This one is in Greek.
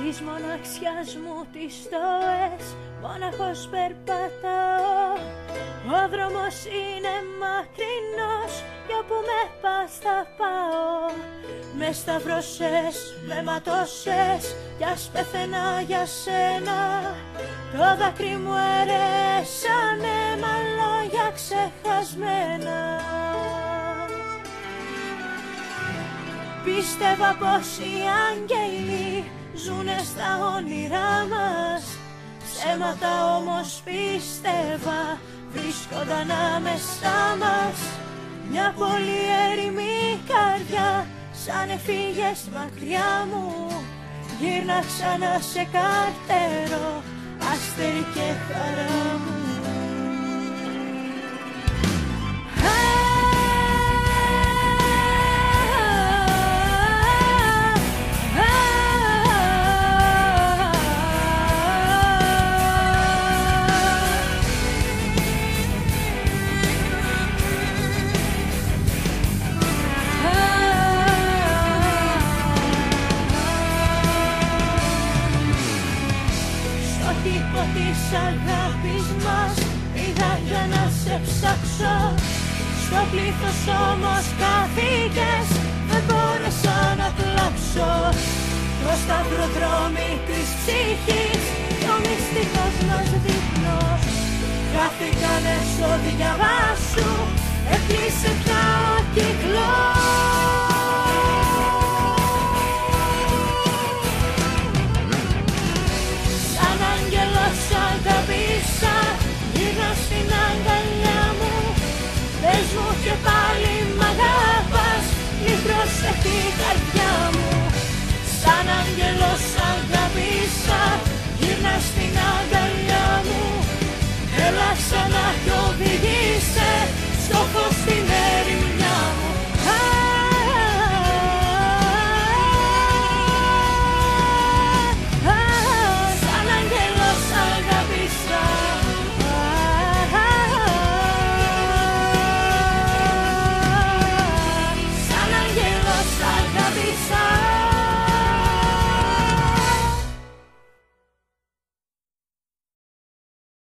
Της μοναξιάς μου τις στοές μοναχός περπατάω. Ο δρόμος είναι μακρινός κι όπου με πας θα πάω. Με σταυρώσες, με ματώσες κι ας πεθαίνα για σένα. Το δάκρυ μου αιρέσανε μα λόγια ξεχασμένα. Πίστευα πως οι άγγελοι ζουνε στα όνειρά μας. Ψέματα όμως πίστευα βρίσκονταν άμεσά μας. Μια πολύ έρημη καρδιά σαν έφυγες μακριά μου. Γύρνα ξανά σε καρτερό αστέρι και χαρά μου. Της αγάπης μας είδα για να σε ψάξω. Στο πλήθος όμως καθήκες, δεν μπόρεσα να κλάψω. Το σταυροδρόμι της ψυχής, το μυστικός μας δείπνος. Χάθηκανε στο διάβα σου, έκλεισε πια ο κύκλος.